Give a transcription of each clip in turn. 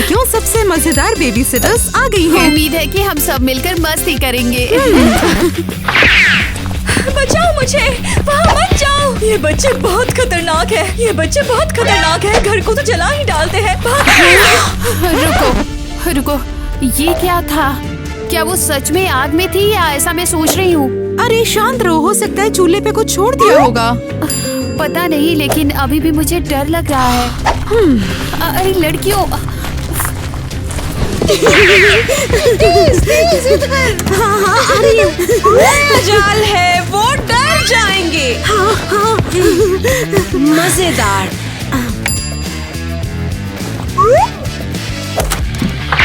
लड़कियों, सबसे मजेदार बेबी सिटर्स आ गई हैं। उम्मीद है कि हम सब मिलकर मस्ती करेंगे। बचाओ मुझे, वहाँ मत जाओ। ये बच्चे बहुत खतरनाक है, ये बच्चे बहुत खतरनाक है। घर को तो जला ही डालते हैं। रुको रुको, ये क्या था? क्या वो सच में आग में थी या ऐसा मैं सोच रही हूँ? अरे शांत रहो, हो सकता है चूल्हे पे कुछ छोड़ दिया होगा। पता नहीं, लेकिन अभी भी मुझे डर लग रहा है। अरे लड़कियों, मजाल है, वो डर जाएंगे। मजेदार।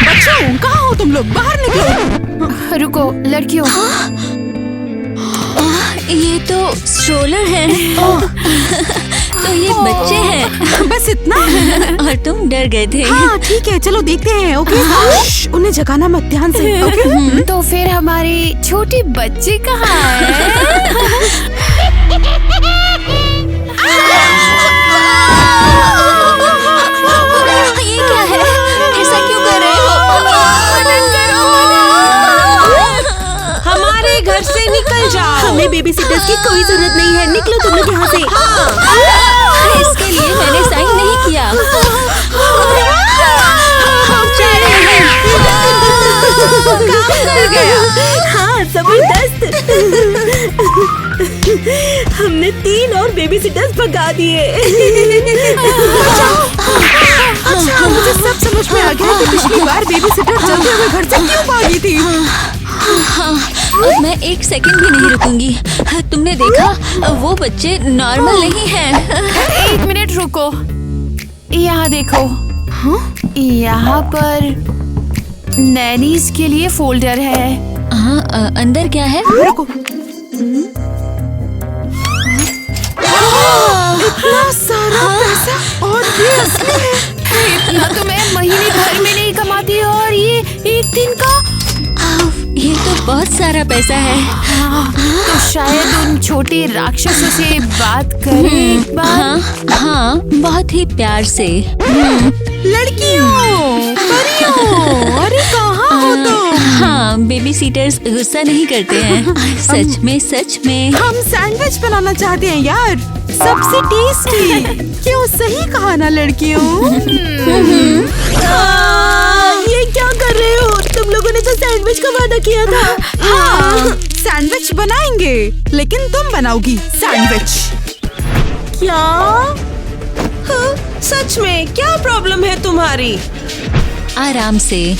बच्चों, कहाँ हो तुम लोग? बाहर निकलो। रुको लड़कियों, ये तो स्ट्रोलर है। तो ये बच्चे हैं। बस इतना? और तुम डर गए थे। हाँ ठीक है, चलो देखते हैं। ओके उन्हें जगाना मत, ध्यान से। ओके तो फिर हमारे छोटे बच्चे कहाँ हैं? ये क्या है? ऐसा क्यों कर रहे हो? हमारे घर से निकल जाओ। हमें बेबी सिटर्स की कोई जरूरत नहीं है। निकलो तुम लोग यहाँ से। इसके लिए मैंने साइन नहीं किया। काम कर गया। हाँ जबरदस्त। हमने 3 और बेबी सिटर्स भगा दिए। अच्छा, मुझे सब समझ में आ गया कि पिछली बार बेबी सिटर जल्दी हुए घर से क्यों भागी थी। अब मैं 1 सेकंड भी नहीं रुकूंगी। तुमने देखा, वो बच्चे नॉर्मल नहीं हैं। 1 मिनट रुको, यहाँ देखो। यहाँ पर नैनीज के लिए फोल्डर है। हाँ, अंदर क्या है? रुको। इतना सारा पैसा, और ये असली है। इतना तो मैं महीने भर में नहीं कमाती, और ये एक दिन का। ये तो बहुत सारा पैसा है। तो शायद उन छोटे राक्षसों से बात करें एक बार। हाँ, बहुत ही प्यार से। लड़कियों, परियों, अरे कहाँ हो तुम? हाँ, बेबी सीटर्स गुस्सा नहीं करते हैं। सच में, सच में। हम सैंडविच बनाना चाहते हैं यार, सबसे टेस्टी। क्यों, सही कहा ना लड़कियों? ये क्या कर रहे हो? तुम लोगों ने तो सैंडविच का वादा किया था। हाँ, सैंडविच बनाएंगे, लेकिन तुम बनाओगी सैंडविच। क्या? हाँ, सच में? क्या प्रॉब्लम है तुम्हारी? आराम से।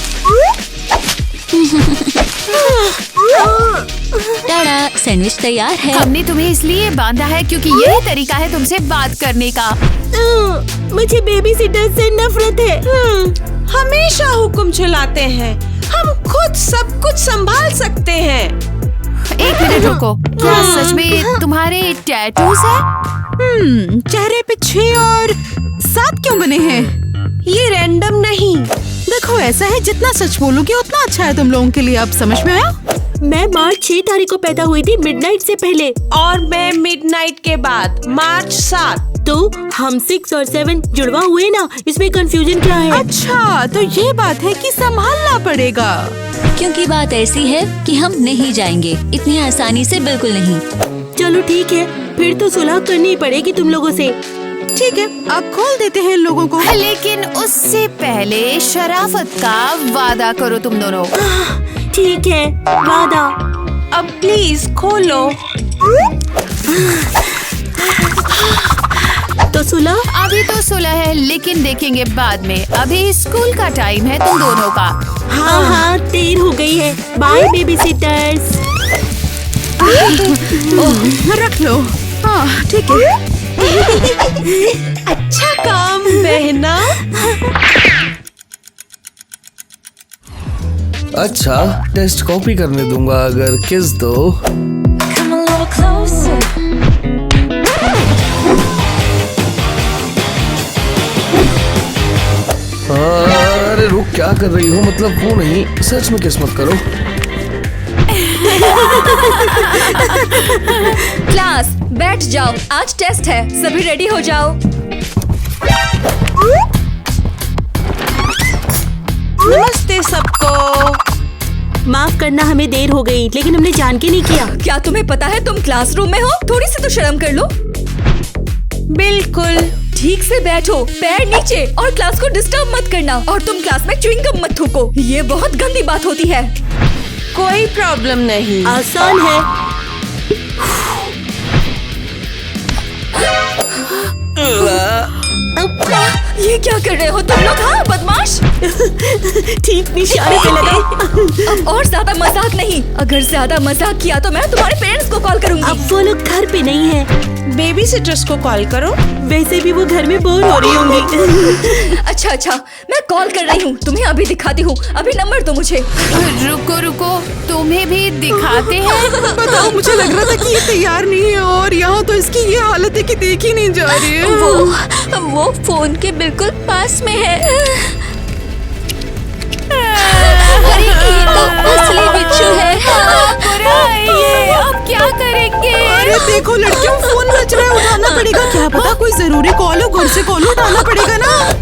टाड़ा, सैंडविच तैयार है। हमने तुम्हें इसलिए बांधा है क्योंकि यही तरीका है तुमसे बात करने का। मुझे बेबी सिटर से नफरत है। हमेशा हुक्म चलाते हैं। हम खुद सब कुछ संभाल सकते हैं। 1 मिनट रुको, क्या सच में तुम्हारे टैटूज हैं? चेहरे पे 6 और 7 क्यों बने हैं? ये रैंडम नहीं। देखो, ऐसा है, जितना सच बोलोगे उतना अच्छा है तुम लोगों के लिए। अब समझ में आया? मैं मार्च 6 तारीख को पैदा हुई थी, मिडनाइट से पहले। और मैं मिडनाइट के बाद, मार्च 7। तो हम 6 और 7 जुड़वा हुए ना, इसमें कंफ्यूजन क्या है? अच्छा, तो ये बात है कि संभालना पड़ेगा। क्योंकि बात ऐसी है कि हम नहीं जाएंगे इतनी आसानी से, बिल्कुल नहीं। चलो ठीक है, फिर तो सुलह करनी पड़ेगी तुम लोगों से। ठीक है, अब खोल देते हैं लोगों को। लेकिन उससे पहले शराफत का वादा करो तुम दोनों। ठीक है, वादा। अब प्लीज खोलो। तो सुलह? अभी तो सुलह है, लेकिन देखेंगे बाद में। अभी स्कूल का टाइम है तुम दोनों का। हाँ हाँ, देर हो गई है। Bye baby sitters. रख लो। हाँ ठीक है। अच्छा काम बहना। अच्छा, टेस्ट कॉपी करने दूंगा अगर किस दो। अरे रुक, क्या कर रही हो? मतलब वो नहीं, सच में किस मत करो। क्लास बैठ जाओ, आज टेस्ट है, सभी रेडी हो जाओ। नमस्ते सबको। माफ करना, हमें देर हो गई, लेकिन हमने जान के नहीं किया। क्या तुम्हें पता है तुम क्लासरूम में हो? थोड़ी सी तो शर्म कर लो। बिल्कुल। ठीक से बैठो, पैर नीचे, और क्लास को डिस्टर्ब मत करना। और तुम क्लास में च्युइंग गम मत थूको, ये बहुत गंदी बात होती है। कोई प्रॉब्लम नहीं। आसान है। ये क्या कर रहे हो तुम लोग? हाँ, बदमाश। ठीक निशाने पे लगा। और ज्यादा मजाक नहीं। अगर ज्यादा मजाक किया तो मैं तुम्हारे पेरेंट्स को कॉल करूंगी। अब वो लोग घर पे नहीं है। बेबी सिटर्स को कॉल करो। वैसे भी वो घर में बोर हो रही होंगी। अच्छा, मैं कॉल कर रही हूँ, तुम्हें अभी दिखाती हूँ। अभी नंबर दो मुझे। रुको, तुम्हें भी दिखाते हैं। बताओ, मुझे लग रहा था कि ये तैयार नहीं है और यहाँ तो इसकी ये हालत है कि देखी नहीं जा रही है। वो फोन के बिल्कुल पास में है। अरे ये तो असली बिच्छू है। बुरा है ये, अब क्या करेंगे? अरे देखो लड़कियों, फोन बज रहा है, उठाना पड़ेगा। क्या पता कोई जरूरी कॉल हो, घर से कॉल उठाना पड़ेगा ना।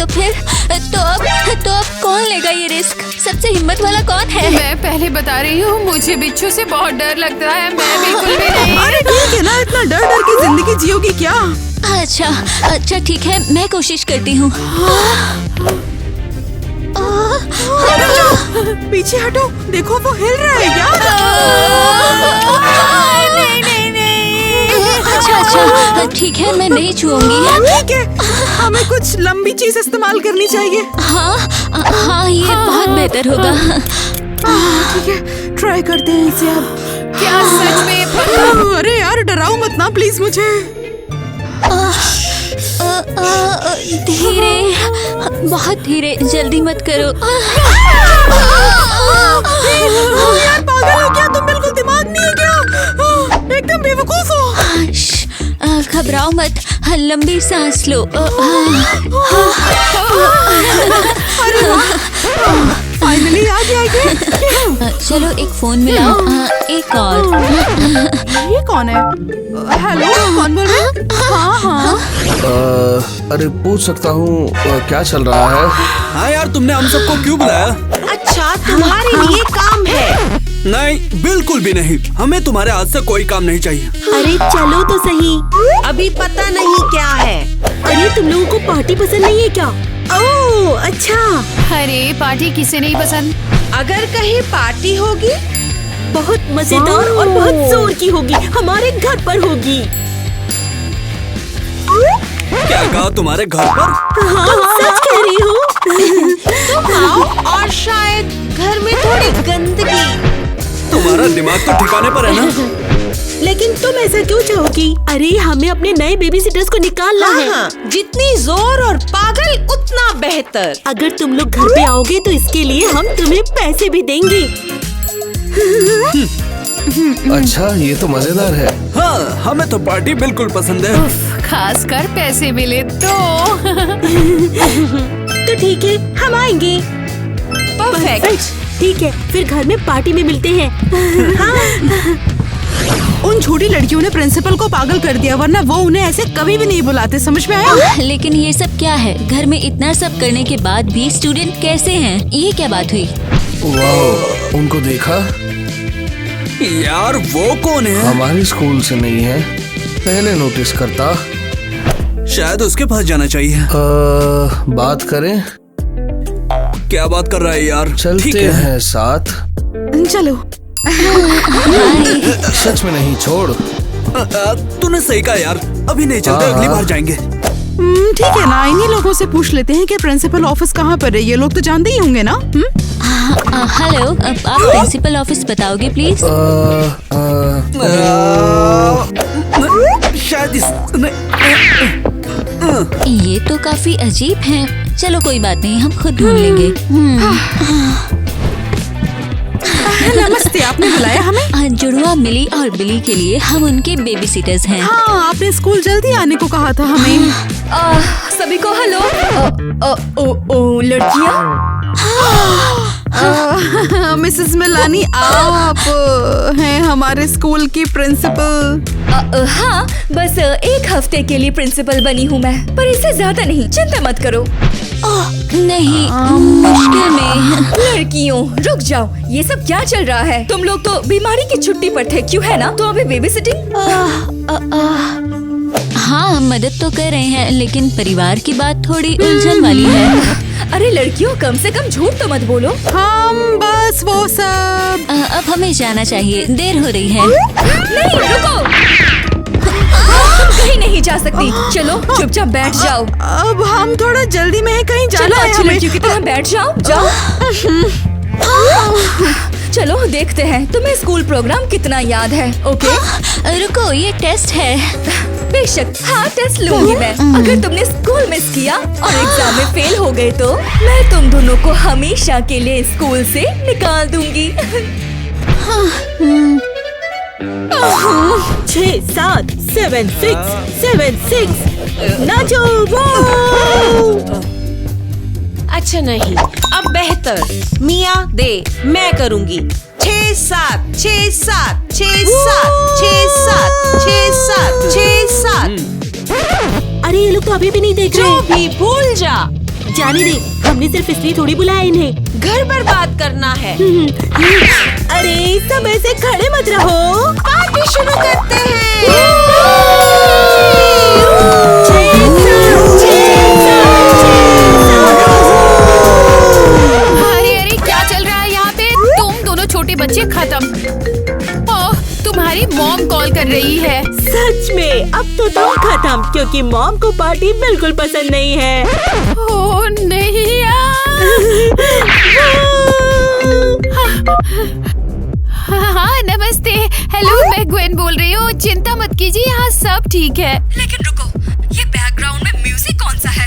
तो अब कौन लेगा ये रिस्क? सबसे हिम्मत वाला कौन है? मैं पहले बता रही हूँ, मुझे बिच्छू से बहुत डर लगता है। मैं बिल्कुल भी नहीं। अरे ठीक है ना, इतना डर डर के जिंदगी जियोगी क्या? अच्छा ठीक है, मैं कोशिश करती हूँ। पीछे हटो, देखो वो हिल रहा है यार। नहीं। अच्छा ठीक है, मैं नहीं छूऊंगी। ठीक है, हमें कुछ लंबी चीज इस्तेमाल करनी चाहिए। हाँ, ये बहुत बेहतर होगा। ठीक है, ट्राई करते हैं इसे अब। क्या सच में? अरे यार, डराओ मत ना प्लीज मुझे। धीरे, बहुत धीरे, जल्दी मत करो। यार पागल हो क्या तुम? बिल्कुल दिमाग नहीं है क्या? एकदम बेवकूफ हो। घबराओ मत, लंबी सांस लो। फाइनली आ गया। चलो एक फोन मिलाओ। एक और। ये कौन है? हेलो, कौन बोल रहे हैं? हाँ। अरे पूछ सकता हूँ क्या चल रहा है? हाँ यार, तुमने हम सबको क्यों बुलाया? अच्छा, तुम्हारे लिए काम है? नहीं, बिल्कुल भी नहीं। हमें तुम्हारे हाथ से कोई काम नहीं चाहिए। अरे चलो तो सही। अभी पता नहीं क्या है। अरे तुम लोगों को पार्टी पसंद नहीं है क्या? ओह अच्छा। अरे पार्टी किसे नहीं पसंद? अगर कहीं पार्टी होगी, बहुत मजेदार और बहुत जोर की होगी। हमारे घर पर होगी। क्या कहा, तुम्हारे घर पर? सच कह रही हूँ। तुम आओ और शायद घर में थोड़ी गंदगी। तुम्हारा दिमाग तो ठिकाने पर है ना? लेकिन तुम ऐसा क्यों चाहोगी? अरे हमें अपने नए बेबी सिटर्स को निकालना है। जितनी जोर और पागल उतना बेहतर। अगर तुम लोग घर पे आओगे तो इसके लिए हम तुम्हें पैसे भी देंगे। अच्छा, ये तो मजेदार है। हाँ, हमें तो पार्टी बिल्कुल पसंद है। खासकर पैसे मिले तो। तो ठीक है, हम आएंगे। परफेक्ट। ठीक है, फिर घर में पार्टी में मिलते हैं। उन छोटी लड़कियों ने प्रिंसिपल को पागल कर दिया, वरना वो उन्हें ऐसे कभी भी नहीं बुलाते। समझ में आया? लेकिन ये सब क्या है? घर में इतना सब करने के बाद भी स्टूडेंट कैसे हैं? ये क्या बात हुई? वाह, उनको देखा? यार वो कौन है? हमारे स्कूल से नहीं है, पहले नोटिस करता। शायद उसके पास जाना चाहिए। बात करें? क्या बात कर रहा है यार? ठीक चलते है। हैं साथ। चलो। सच में नहीं, छोड़। तूने सही कहा यार, अभी नहीं चलते, हाँ। अगली बार जाएंगे। ठीक है ना, इन्हीं लोगों से पूछ लेते हैं कि प्रिंसिपल ऑफिस कहाँ पर है। ये लोग तो जानते ही होंगे ना? हेलो, आप प्रिंसिपल ऑफिस बताओगे प्लीज? शायद ये तो काफी अजीब है। चलो कोई बात नहीं, हम खुद ढूंढ लेंगे। नमस्ते, आपने बुलाया हमें? जुड़वा मिली और बिली के लिए हम उनके बेबी सिटर्स हैं। हाँ, आपने स्कूल जल्दी आने को कहा था हमें। सभी को हेलो। लड़कियाँ, मिसेस मिलानी, आप हैं हमारे स्कूल की प्रिंसिपल। हाँ, बस एक हफ्ते के लिए प्रिंसिपल बनी हूँ मैं, पर इससे ज्यादा नहीं, चिंता मत करो। नहीं, मुश्किल में। लड़कियों रुक जाओ, ये सब क्या चल रहा है? तुम लोग तो बीमारी की छुट्टी पर थे, क्यों है ना? तो अभी बेबी सिटिंग? हाँ, हम मदद तो कर रहे हैं, लेकिन परिवार की बात थोड़ी उलझन वाली है। अरे लड़कियों, कम से कम झूठ तो मत बोलो। हम बस वो सब। अब हमें जाना चाहिए, देर हो रही है। नहीं, रुको, तुम कहीं नहीं जा सकती। चलो चुपचाप बैठ जाओ। अब हम थोड़ा जल्दी में हैं, कहीं चलो जाना है अच्छी हमें। लड़कियों की तरह बैठ जाओ, जाओ। चलो देखते हैं तुम्हें स्कूल प्रोग्राम कितना याद है। ओके, रुको, ये टेस्ट है। बेशक, हाँ टेस्ट लूंगी मैं। अगर तुमने स्कूल मिस किया और एग्जाम में फेल हो गए तो मैं तुम दोनों को हमेशा के लिए स्कूल से निकाल दूंगी। 6 7 7 6 7 6 नाचो वो। अच्छा नहीं, अब बेहतर। मिया दे, मैं करूंगी। 6 7 6 7 6 7 6 7 6 7 6 7। अरे ये लोग तो अभी भी नहीं देख रहे। जो भी भूल जा, जाने दे। हमने सिर्फ इसलिए थोड़ी बुलाया इन्हें, घर पर बात करना है। अरे सब ऐसे खड़े मत रहो, पार्टी शुरू करते हैं। अरे क्या चल रहा है यहाँ पे? तुम दोनों छोटे बच्चे खत्म। ओह, तुम्हारी मॉम कॉल कर रही है। सच में अब तो तुम खत्म, क्योंकि मॉम को पार्टी बिल्कुल पसंद नहीं है। ओह नहीं हाँ नमस्ते। हेलो, मैं ग्वेन बोल रही हूँ। चिंता मत कीजिए, यहाँ सब ठीक है। लेकिन रुको, ये बैकग्राउंड में म्यूजिक कौन सा है?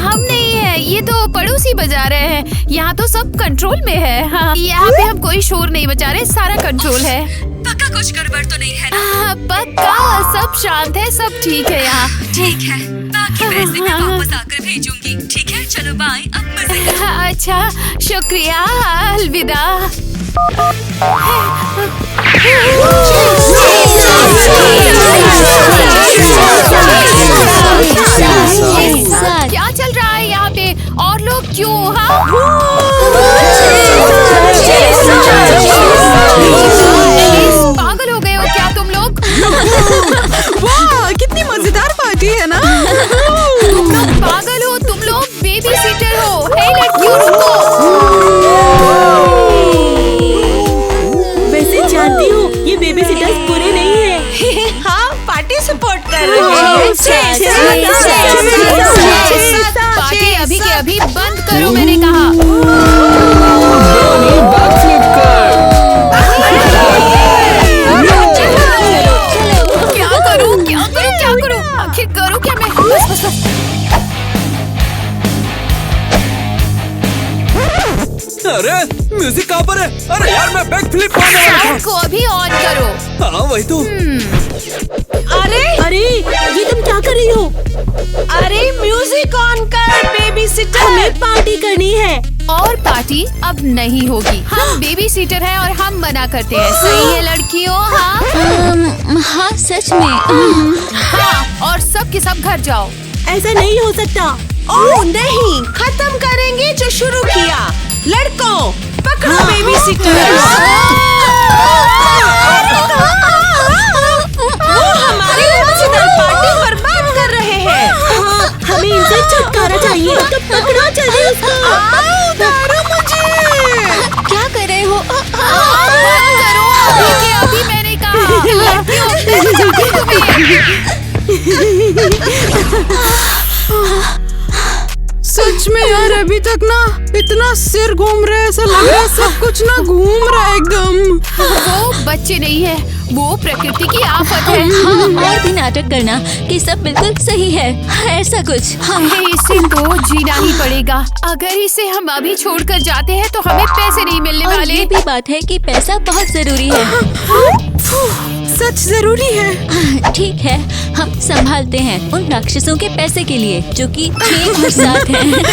हम नहीं है, ये तो पड़ोसी बजा रहे हैं। यहाँ तो सब कंट्रोल में है। हाँ, यहाँ पे हम कोई शोर नहीं बजा रहे, सारा कंट्रोल है। पक्का कुछ गड़बड़ तो नहीं है ना? पक्का सब शांत है, सब ठीक है यहाँ। ठीक है, बाकी पैसे मैं वापस आकर भेजूंगी। ठीक है, चलो बाय, अब मजे करो। अच्छा, शुक्रिया, अलविदा। क्या चल रहा है यहाँ पे? और लोग क्यों? हाँ, पागल हो गए हो क्या तुम लोग? वाह, कितनी मजेदार पार्टी है ना। तुम लोग पागल हो, तुम लोग बेबी सीटर हो। हे लड़कियों, रुको। वैसे जानती हूँ ये बेबी सिटर्स बुरे नहीं है। हाँ, पार्टी सपोर्ट कर रहे हैं। पार्टी अभी के अभी बंद करो, मैंने कहा। क्या करूं? आखिर करूं क्या मैं? बस। अरे म्यूजिक कहाँ पर है? अरे यार, मैं बैक फ्लिप मारने वाला था। साउंड को अभी ऑन करो। हाँ वही तो। अरे ये तुम क्या कर रही हो? अरे म्यूजिक ऑन कर, बेबी सिटर। हमें पार्टी करनी है। और पार्टी अब नहीं होगी। हम बेबी सीटर हैं और हम मना करते हैं। सही है लड़कियों? हाँ हाँ, सच में। हाँ, और सब के सब घर जाओ। ऐसा नहीं हो सकता। ओह नहीं, खत्म करेंगे जो शुरू किया। लड़कों, पकड़ो बेबी सिटर। वो हमारी मजेदार पार्टी बर्बाद कर रहे हैं। हमें इनसे छुटकारा चाहिए, तो पकड़ो जल्दी उसको। क्या कर रहे हो? बंद करो, अभी के अभी मैंने कहा। लड़कियों, सच में यार, अभी तक ना इतना सिर घूम रहा है, ऐसा लग रहा है सब कुछ ना घूम रहा है एकदम। वो बच्चे नहीं है, वो प्रकृति की आफत है। हाँ, और भी नाटक करना कि सब बिल्कुल सही है, ऐसा कुछ। इसे तो जीना ही पड़ेगा। अगर इसे हम अभी छोड़कर जाते हैं तो हमें पैसे नहीं मिलने और वाले। ये भी बात है कि पैसा बहुत जरूरी है। सच जरूरी है। ठीक है, हम संभालते हैं उन राक्षसों के पैसे के लिए जो कि 6 और 7 हैं।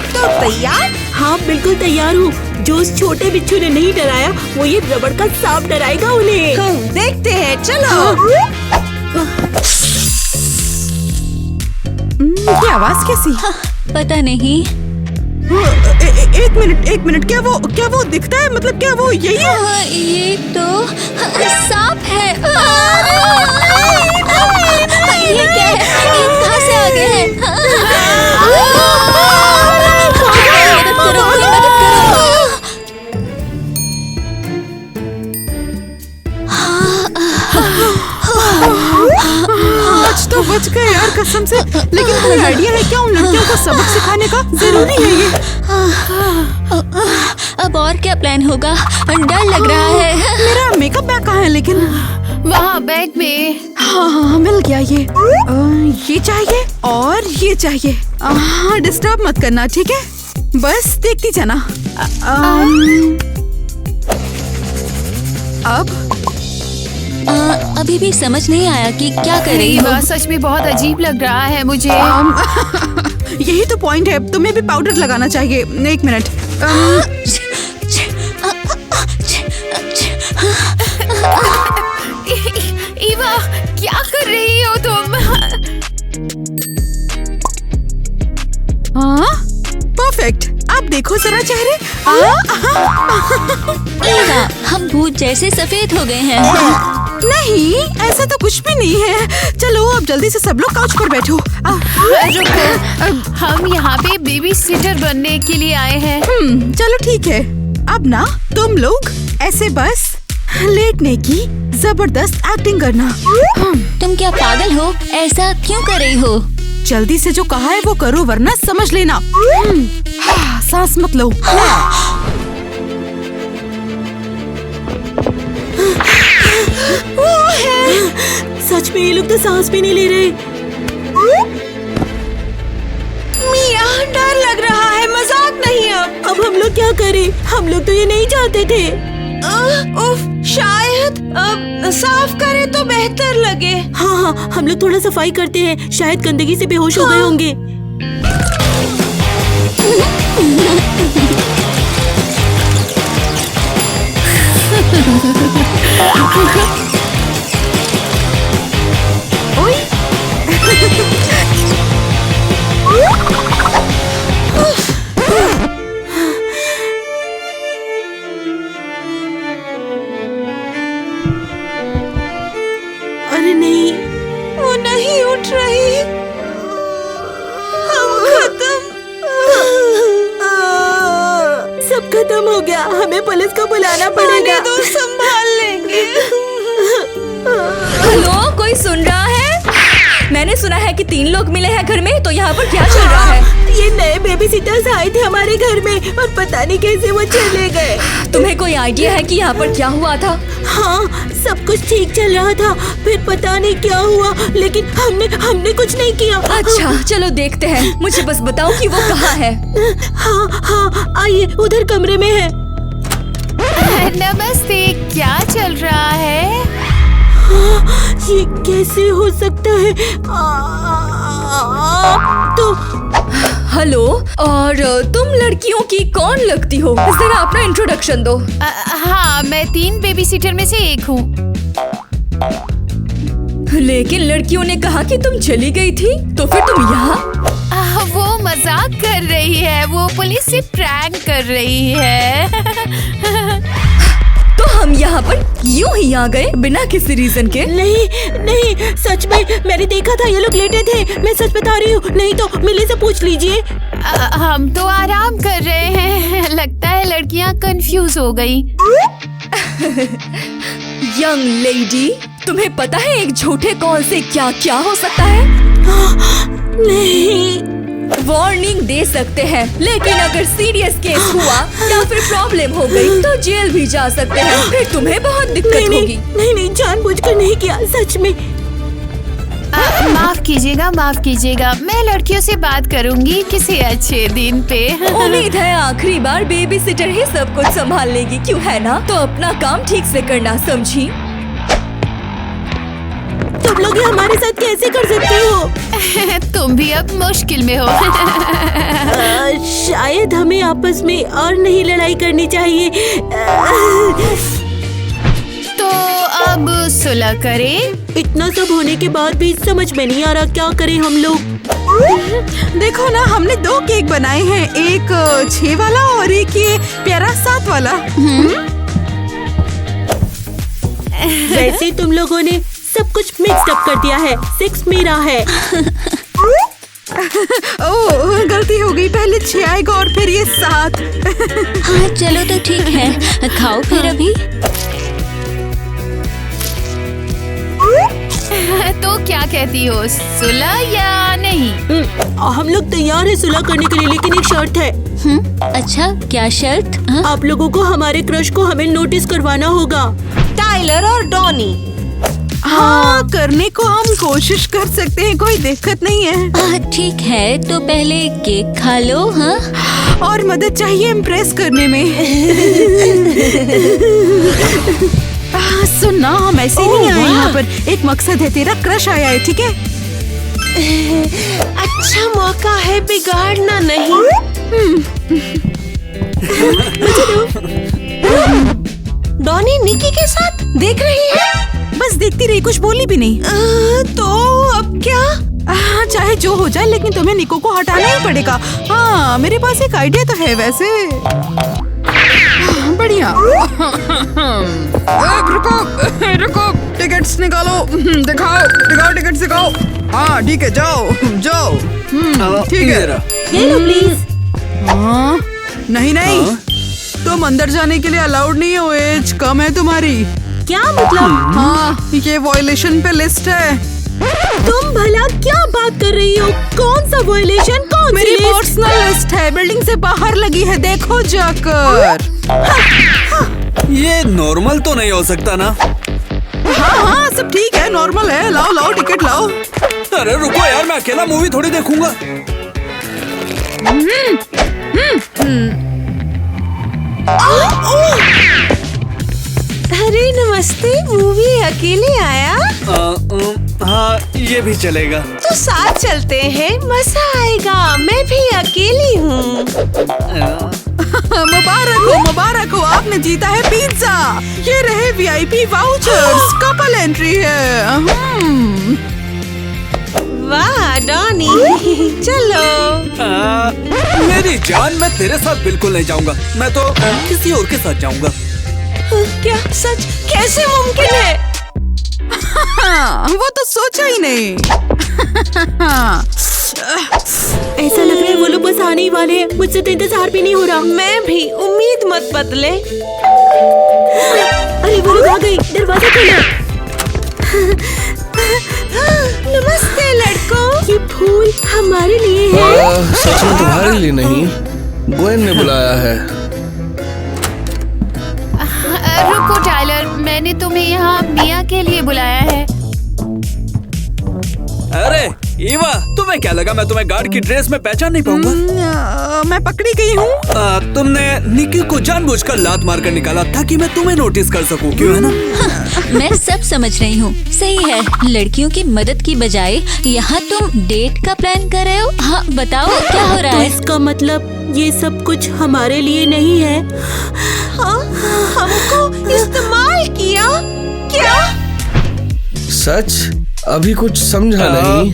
तो तैयार? हाँ बिल्कुल तैयार हूँ। जो उस छोटे बिच्छू ने नहीं डराया, वो ये रबड़ का सांप डराएगा उन्हें। देखते हैं, चलो। ये आवाज कैसी? पता नहीं। एक मिनट, क्या वो दिखता है? मतलब क्या वो यही है? ये तो सांप है। ये क्या है? ये कहाँ से आ गए हैं? मदद करो, कोई मदद करो। आज तो बच गए यार कसम से। लेकिन कोई आइडिया है क्या उन लड़कियों को सबक सिखाने का? जरूरी है ये। अब और क्या प्लान होगा? डर लग रहा है। मेरा मेकअप बैग कहाँ है? लेकिन वहाँ बैग में। हाँ, मिल गया ये। ये चाहिए और ये चाहिए। हाँ, डिस्टर्ब मत करना, ठीक है? बस देखती जाना। अब अभी भी समझ नहीं आया कि क्या कर रही ये हो। बात सच में बहुत अजीब लग रहा है मुझे। यही तो पॉइंट है, तुम्हें भी पाउडर लगाना चाहिए। एक मिनट। ईवा, क्या कर रही हो तुम? हाँ, परफेक्ट। अब देखो जरा चेहरे। ईवा, हम भूत जैसे सफेद हो गए हैं। नहीं, ऐसा तो कुछ भी नहीं है। चलो अब जल्दी से सब लोग काउच पर बैठो। रुको, हम यहाँ पे बेबी सिटर बनने के लिए आए हैं। चलो ठीक है। अब ना तुम लोग ऐसे बस लेटने की जबरदस्त एक्टिंग करना। तुम क्या पागल हो? ऐसा क्यों कर रही हो? जल्दी से जो कहा है वो करो, वरना समझ लेना। सांस मत लो। वो है। सच में ये लोग तो सांस भी नहीं ले रहे। मिया, डर लग रहा है, मजाक नहीं। अब हम लोग क्या करें? हम लोग तो ये नहीं चाहते थे। उफ, शायद अब साफ करे तो बेहतर लगे। हाँ, हम लोग थोड़ा सफाई करते हैं। शायद गंदगी से बेहोश हो गए होंगे। अरे नहीं, वो नहीं उठ रही। हम खत्म। सब खत्म हो गया। हमें पुलिस को बुलाना पड़ेगा। तो संभाल लेंगे। हेलो, कोई सुन रहा है? मैंने सुना है कि 3 लोग मिले हैं घर में, तो यहाँ पर क्या चल रहा है? ये नए बेबी सिटर्स आए थे हमारे घर में और पता नहीं कैसे वो चले गए। तुम्हें कोई आइडिया है कि यहाँ पर क्या हुआ था? हाँ, सब कुछ ठीक चल रहा था, फिर पता नहीं क्या हुआ, लेकिन हमने कुछ नहीं किया। अच्छा, चलो देखते हैं। मुझे बस बताओ कि वो कहाँ है। हाँ, आइए, उधर कमरे में है। नमस्ते, क्या चल रहा है? ये कैसे हो सकता है? तो हेलो, और तुम लड़कियों की कौन लगती हो? जरा अपना इंट्रोडक्शन दो। हाँ, मैं 3 बेबी सीटर में से एक हूँ। लेकिन लड़कियों ने कहा कि तुम चली गई थी, तो फिर तुम यहाँ? वो मजाक कर रही है, वो पुलिस से प्रैंक कर रही है। तो हम यहाँ पर यूं ही आ गए बिना किसी रीजन के? नहीं, सच में मैंने देखा था ये लोग लेटे थे। मैं सच बता रही हूँ, नहीं तो मिली से पूछ लीजिए। हम तो आराम कर रहे हैं। लगता है लड़कियाँ कंफ्यूज हो गई। यंग लेडी, तुम्हें पता है एक झूठे कॉल से क्या क्या हो सकता है? नहीं, वार्निंग दे सकते हैं, लेकिन अगर सीरियस केस हुआ या फिर प्रॉब्लम हो गई तो जेल भी जा सकते हैं। फिर तुम्हें बहुत दिक्कत होगी। नहीं, जानबूझकर नहीं किया, सच में। माफ कीजिएगा, मैं लड़कियों से बात करूंगी किसी अच्छे दिन पे। उम्मीद है आखिरी बार बेबी सिटर ही सब कुछ संभाल लेगी, क्यों है ना? तो अपना काम ठीक से करना, समझी? सब लोग ये हमारे साथ कैसे कर सकते हो? तुम भी अब मुश्किल में हो। शायद हमें आपस में और नहीं लड़ाई करनी चाहिए। तो अब सुलह करें? इतना सब होने के बाद भी समझ में नहीं आ रहा क्या करें हम लोग। देखो ना, हमने 2 केक बनाए हैं, एक 6 वाला और एक ये प्यारा 7 वाला। वैसे तुम लोगों ने सब कुछ मिक्स्ड अप कर दिया है। 6 मेरा है। ओह, गलती हो गई, पहले 6 आएगा और फिर ये 7। हाँ चलो तो ठीक है, खाओ फिर अभी। तो क्या कहती हो, सुलह या नहीं? हम लोग तैयार है सुलह करने के लिए, लेकिन एक शर्त है। अच्छा, क्या शर्त? हाँ? आप लोगों को हमारे क्रश को हमें नोटिस करवाना होगा। टाइलर और डॉनी। हाँ, करने को हम कोशिश कर सकते हैं, कोई दिक्कत नहीं है। ठीक है, तो पहले केक खा लो। हाँ, और मदद चाहिए इम्प्रेस करने में। सुन ना, हम ऐसे ही नहीं आए यहाँ पर, एक मकसद है, तेरा क्रश आया है, ठीक है? अच्छा मौका है, बिगाड़ना नहीं। डॉनी निकी के साथ देख रही है? बस देखती रही, कुछ बोली भी नहीं। तो अब क्या? चाहे जो हो जाए, लेकिन तुम्हें निको को हटाना ही पड़ेगा। हाँ, मेरे पास एक आइडिया तो है वैसे। बढ़िया। रुको, टिकट्स निकालो, दिखाओ टिकट्स दिखाओ। हाँ ठीक है, जाओ। ठीक है, ये लो प्लीज। हाँ, नहीं, तुम अंदर जाने के लिए अलाउड नहीं हो, एज कम है तुम्हारी। क्या मतलब? हाँ, ये वायलेशन पे लिस्ट है। तुम भला क्या बात कर रही हो? कौन सा वायलेशन? कौन सी मेरी लिस्ट? पर्सनल लिस्ट है, बिल्डिंग से बाहर लगी है, देखो जाकर। ये नॉर्मल तो नहीं हो सकता ना? हाँ, सब ठीक है, नॉर्मल है। लाओ टिकट लाओ। अरे रुको यार, मैं अकेला मूवी थोड़ी देखूंगा। अरे नमस्ते, मूवी अकेले आया? हाँ, ये भी चलेगा। तो साथ चलते हैं, मजा आएगा। मैं भी अकेली हूँ। मुबारक हो, आपने जीता है पिज्जा। ये रहे VIP वाउचर्स, कपल एंट्री है। वाह डॉनी, चलो। मेरी जान, मैं तेरे साथ बिल्कुल नहीं जाऊंगा। मैं तो किसी और के साथ जाऊंगा। क्या सच? कैसे मुमकिन है? वो तो सोचा ही नहीं। ऐसा लग रहा है वो लोग बस आने ही वाले हैं। मुझसे तो इंतजार भी नहीं हो रहा। मैं भी, उम्मीद मत बदले। अरे वो लोग आ गई, दरवाजा खोलो। नमस्ते लड़कों। ये फूल हमारे लिए है। सच में तुम्हारे लिए नहीं, ग्वेन ने बुलाया है। रुको टाइलर, मैंने तुम्हें यहाँ मिया के लिए बुलाया है। अरे ईवा, तुम्हें क्या लगा मैं तुम्हें गार्ड की ड्रेस में पहचान नहीं पाऊंगा? मैं पकड़ी गई हूँ। तुमने निकी को जानबूझकर लात मारकर निकाला ताकि मैं तुम्हें नोटिस कर सकूं, क्यों है ना? मैं सब समझ रही हूँ। सही है, लड़कियों की मदद की बजाय यहाँ तुम डेट का प्लान कर रहे हो। हाँ बताओ, क्या हो रहा तो है? इसका मतलब ये सब कुछ हमारे लिए नहीं है। हाँ, हमको इस्तेमाल किया क्या? सच? अभी कुछ समझा नहीं।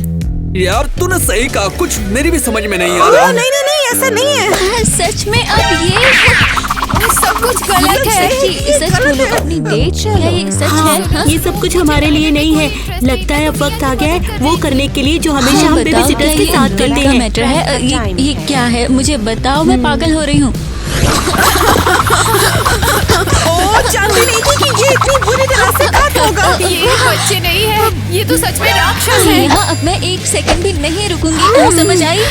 यार तूने सही कहा, कुछ मेरी भी समझ में नहीं आ रहा। नहीं, ऐसा नहीं है। सच में अब ये सब कुछ गलत है। सच बोलो, अपनी डेट क्या ये सच है? हाँ? ये सब कुछ हमारे लिए नहीं है। लगता है अब वक्त आ गया है वो करने के लिए जो हमेशा हम बेबी सिटर्स के साथ करते हैं। मैटर है ये क्या है? मुझे बताओ, मैं पागल हो रही हूँ। जानती नहीं थी कि ये इतनी बुरी तरह से घात होगा। ये बच्चे नहीं है, ये तो सच में राक्षस है। यहाँ अब मैं 1 सेकंड भी नहीं रुकूंगी। समझ आई?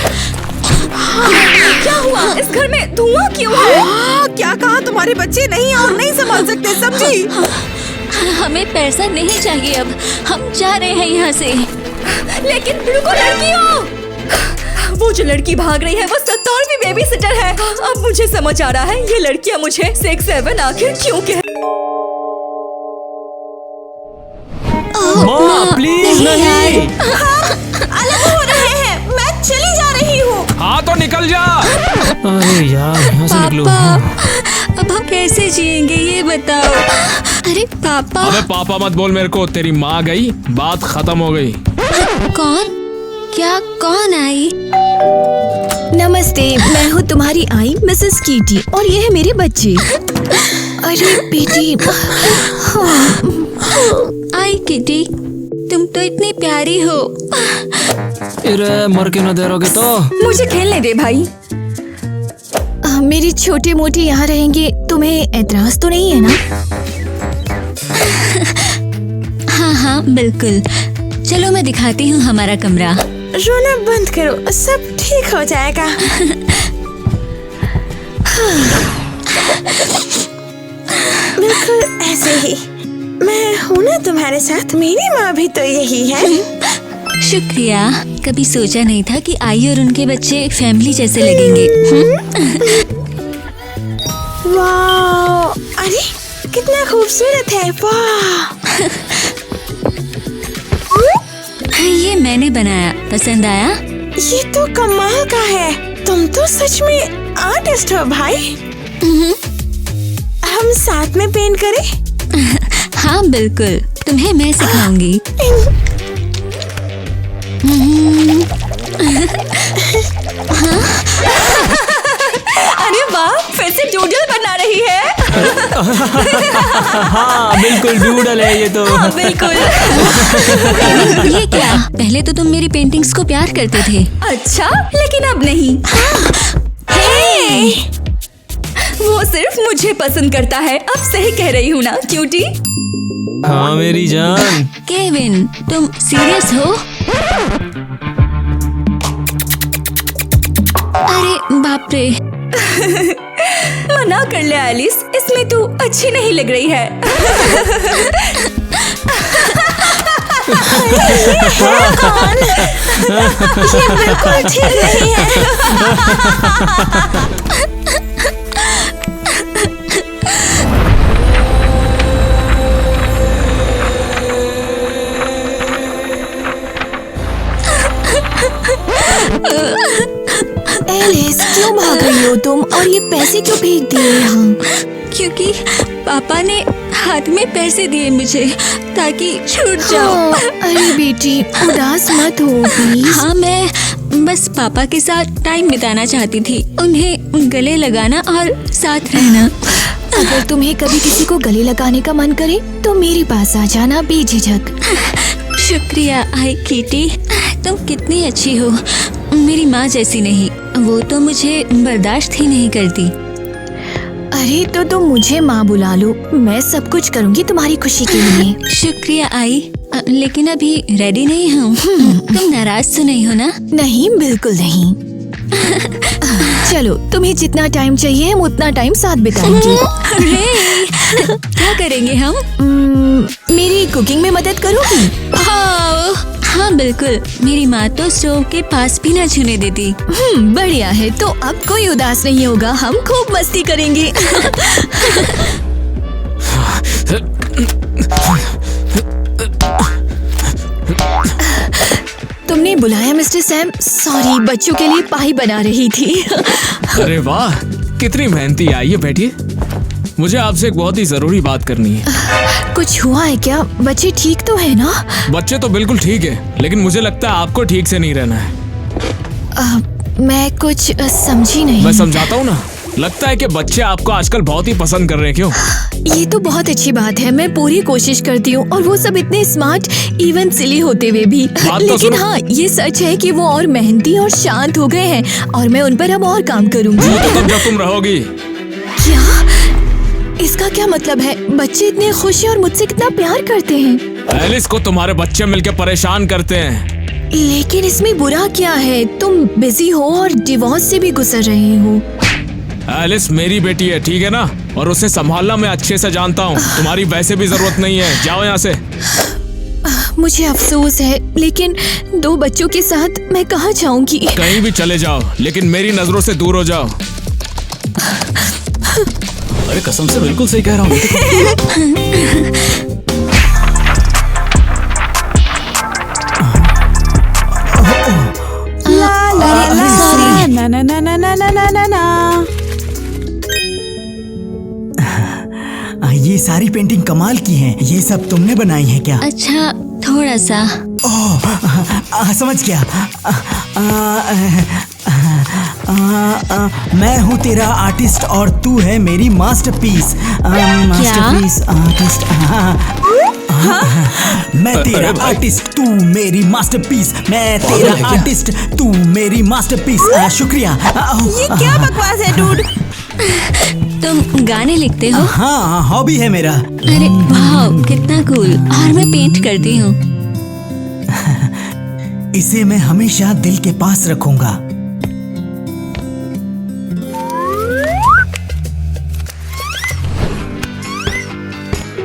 क्या हुआ? इस घर में धुआं क्यों है? क्या कहा? तुम्हारे बच्चे नहीं और नहीं संभाल सकते, समझी? हमें पैसा नहीं चाहिए, अब हम जा रहे हैं यहाँ से। लेकिन रुको लड़कियों, वो जो लड़की भाग रही है वो 70वीं बेबी सिटर है। अब मुझे समझ आ रहा है ये लड़कियां मुझे 6-7 आखिर क्यों कह। माँ, प्लीज नहीं। अलग हो रहे हैं, मैं चली जा रही हूँ। हाँ तो निकल जा। अरे यार यहाँ से निकलो। पापा अब हम कैसे जिएंगे ये बताओ। अरे पापा। अबे पापा मत बोल मेरे को, तेरी माँ गई, बात खत्म हो गई। कौन? क्या कौन आई? नमस्ते, मैं हूँ तुम्हारी आई मिसेस कीटी और ये है मेरे बच्चे। अरे बेटी। आई किटी, तुम तो इतनी प्यारी हो। अरे मर के न दे रहोगे तो। मुझे खेलने दे भाई। मेरी छोटे मोटे यहाँ रहेंगे, तुम्हें एतराज तो नहीं है ना? हाँ हाँ बिल्कुल, चलो मैं दिखाती हूँ हमारा कमरा। रोना बंद करो, सब ठीक हो जाएगा। बिल्कुल ऐसे ही। मैं हूँ ना तुम्हारे साथ, मेरी माँ भी तो यही है। शुक्रिया, कभी सोचा नहीं था कि आई और उनके बच्चे फैमिली जैसे लगेंगे। वाह, अरे कितना खूबसूरत है। वाह, ये मैंने बनाया, पसंद आया? ये तो कमाल का है। तुम तो सच में आर्टिस्ट हो भाई। हम साथ में पेंट करें? हाँ बिल्कुल, तुम्हें मैं सिखाऊंगी। अरे वाह, फिर से डूडल बना रही है। हाँ बिल्कुल डूडल है ये तो। हाँ, बिल्कुल। ये क्या? पहले तो तुम मेरी पेंटिंग्स को प्यार करते थे। अच्छा, लेकिन अब नहीं। हे! वो सिर्फ मुझे पसंद करता है। अब सही कह रही हूँ ना क्यूटी? हाँ मेरी जान। केविन, तुम सीरियस हो? अरे बाप रे। मना कर ले एलिस, इसमें तू अच्छी नहीं लग रही है। ये बिल्कुल ठीक नहीं है। एलिस, क्यों भाग रही हो तुम? और ये पैसे क्यों भेज दिए यहाँ? क्योंकि पापा ने हाथ में पैसे दिए मुझे ताकि छूट जाओ। अरे बेटी, उदास मत हो प्लीज। हाँ, मैं बस पापा के साथ टाइम बिताना चाहती थी, उन्हें गले लगाना और साथ रहना। अगर तुम्हें कभी किसी को गले लगाने का मन करे तो मेरे पास आ जाना बेझिझक। शुक्रिया आई कीटी, तुम कितनी अच्छी हो। मेरी माँ जैसी नहीं, वो तो मुझे बर्दाश्त ही नहीं करती। अरे तो तुम मुझे माँ बुला लो, मैं सब कुछ करूँगी तुम्हारी खुशी के लिए। शुक्रिया आई, लेकिन अभी रेडी नहीं हूँ। तुम नाराज तो नहीं हो ना? नहीं, बिल्कुल नहीं। चलो, तुम्हें जितना टाइम चाहिए हम उतना टाइम साथ बिताएंगे। अरे क्या करेंगे हम? मेरी कुकिंग में मदद करोगी? हाँ बिल्कुल, मेरी माँ तो स्टोव के पास भी ना छूने देती। बढ़िया है, तो अब कोई उदास नहीं होगा, हम खूब मस्ती करेंगे। तुमने बुलाया मिस्टर सैम? सॉरी, बच्चों के लिए पाई बना रही थी। अरे वाह, कितनी मेहनती। आइए बैठिए, मुझे आपसे एक बहुत ही जरूरी बात करनी है। कुछ हुआ है क्या? बच्चे ठीक तो है ना? बच्चे तो बिल्कुल ठीक है, लेकिन मुझे लगता है आपको ठीक से नहीं रहना है। मैं कुछ समझी नहीं। मैं समझाता हूँ ना। लगता है कि बच्चे आपको आजकल बहुत ही पसंद कर रहे हैं। क्यों? ये तो बहुत अच्छी बात है, मैं पूरी कोशिश करती हूँ और वो सब इतने स्मार्ट, इवन सिली होते हुए भी। तो लेकिन हाँ, ये सच है कि वो और मेहनती और शांत हो गए हैं और मैं उन पर अब और काम करूँगी। वो तो तब जब तुम रहोगी। क्या? इसका क्या मतलब है? बच्चे इतने खुश हैं और मुझसे कितना प्यार करते हैं। एलिस को तुम्हारे बच्चे मिलके परेशान करते हैं। लेकिन इसमें बुरा क्या है? तुम बिजी हो और डिवोर्स से भी गुजर रहे हो। एलिस मेरी बेटी है, ठीक है ना? और उसे संभालना मैं अच्छे से जानता हूँ। तुम्हारी वैसे भी जरूरत नहीं है, जाओ यहाँ से। मुझे अफसोस है, लेकिन 2 बच्चों के साथ मैं कहाँ जाऊंगी? कहीं भी चले जाओ, लेकिन मेरी नजरों से दूर हो जाओ। अरे कसम से बिल्कुल सही कह रहा हूँ। ना ना ना ना। ये सारी पेंटिंग कमाल की हैं। ये सब तुमने बनाई हैं क्या? अच्छा, थोड़ा सा। ओह, समझ गया। मैं हूँ तेरा आर्टिस्ट और तू है मेरी मास्टरपीस। Masterpiece artist. मैं तेरा आर्टिस्ट, तू मेरी मास्टरपीस। मैं तेरा आर्टिस्ट, तू मेरी मास्टरपीस। शुक्रिया। ये क्या बकवास है डूड? तुम गाने लिखते हो? हाँ, हॉबी है मेरा। अरे वाह, कितना कूल। और मैं पेंट करती हूँ। इसे मैं हमेशा दिल के पास रखूंगा।